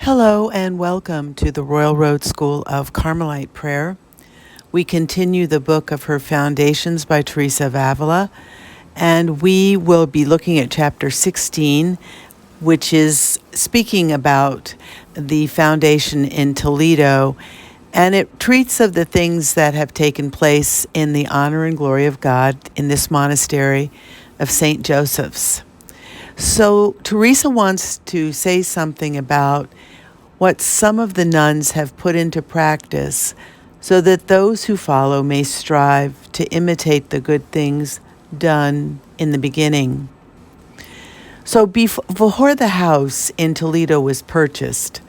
Hello and welcome to the Royal Road School of Carmelite Prayer. We continue the book of her Foundations by Teresa of Avila, and we will be looking at chapter 16, which is speaking about the foundation in Toledo, and it treats of the things that have taken place in the honor and glory of God in this monastery of St. Joseph's. So Teresa wants to say something about what some of the nuns have put into practice so that those who follow may strive to imitate the good things done in the beginning. So before the house in Toledo was purchased,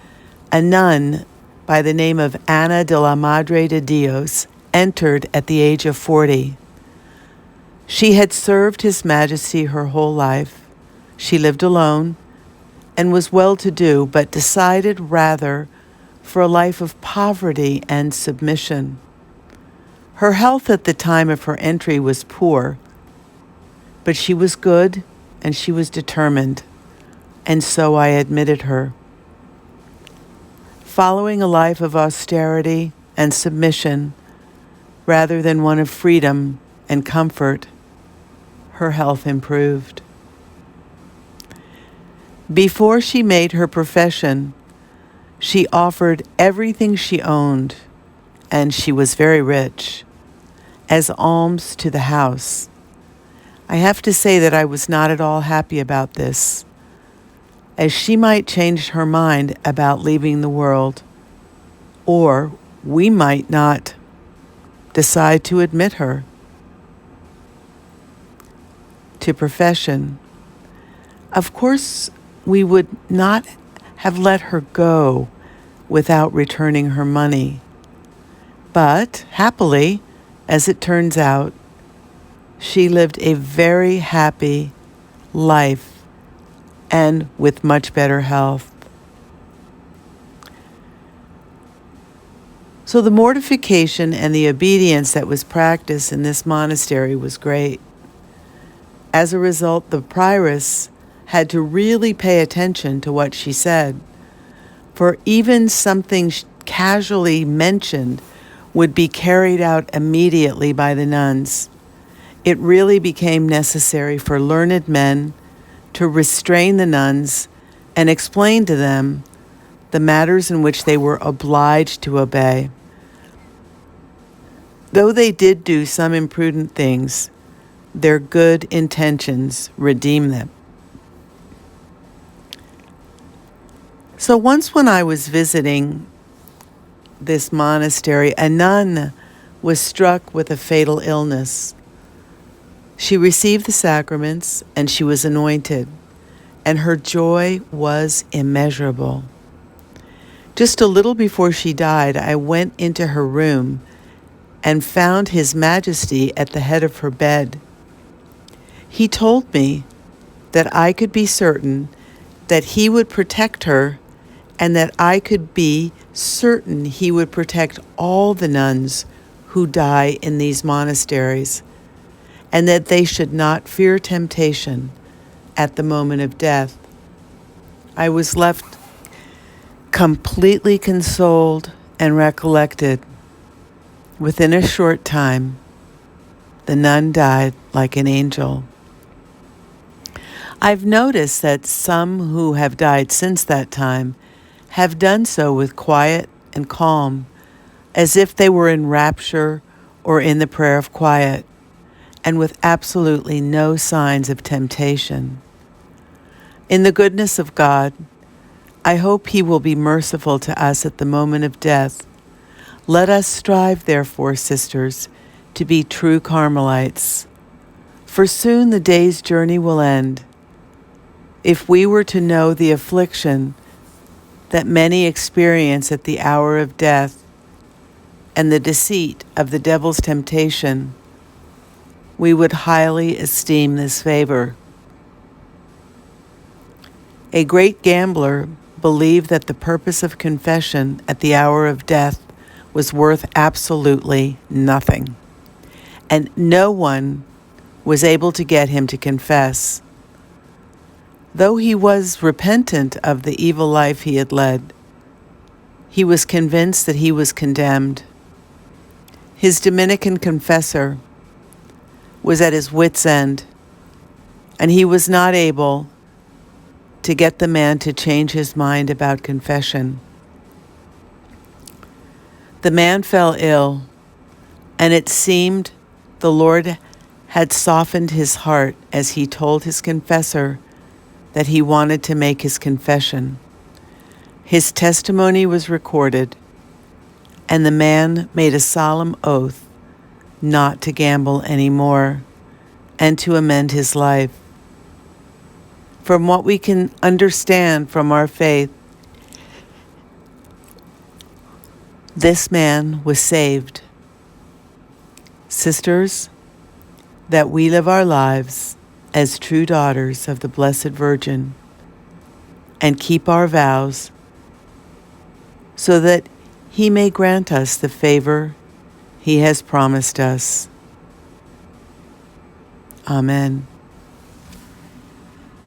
a nun by the name of Ana de la Madre de Dios entered at the age of 40. She had served His Majesty her whole life. She lived alone and was well-to-do, but decided rather for a life of poverty and submission. Her health at the time of her entry was poor, but she was good and she was determined, and so I admitted her. Following a life of austerity and submission rather than one of freedom and comfort, her health improved. Before she made her profession, she offered everything she owned, and she was very rich, as alms to the house. I have to say that I was not at all happy about this, as she might change her mind about leaving the world, or we might not decide to admit her to profession. Of course, we would not have let her go without returning her money. But happily, as it turns out, she lived a very happy life and with much better health. So the mortification and the obedience that was practiced in this monastery was great. As a result, the prioress had to really pay attention to what she said, for even something casually mentioned would be carried out immediately by the nuns. It really became necessary for learned men to restrain the nuns and explain to them the matters in which they were obliged to obey. Though they did do some imprudent things, their good intentions redeemed them. So once when I was visiting this monastery, a nun was struck with a fatal illness. She received the sacraments and she was anointed, and her joy was immeasurable. Just a little before she died, I went into her room and found His Majesty at the head of her bed. He told me that I could be certain that he would protect her, and that I could be certain he would protect all the nuns who die in these monasteries, and that they should not fear temptation at the moment of death. I was left completely consoled and recollected. Within a short time, the nun died like an angel. I've noticed that some who have died since that time have done so with quiet and calm, as if they were in rapture or in the prayer of quiet, and with absolutely no signs of temptation. In the goodness of God, I hope He will be merciful to us at the moment of death. Let us strive, therefore, sisters, to be true Carmelites, for soon the day's journey will end. If we were to know the affliction that many experience at the hour of death and the deceit of the devil's temptation, we would highly esteem this favor. A great gambler believed that the purpose of confession at the hour of death was worth absolutely nothing, and no one was able to get him to confess. Though he was repentant of the evil life he had led, He was convinced that he was condemned. His Dominican confessor was at his wit's end, and he was not able to get the man to change his mind about confession. The man fell ill, and it seemed the Lord had softened his heart as he told his confessor that he wanted to make his confession. His testimony was recorded, and the man made a solemn oath not to gamble anymore and to amend his life. From what we can understand from our faith, this man was saved. Sisters, that we live our lives as true daughters of the Blessed Virgin and keep our vows so that He may grant us the favor He has promised us. Amen.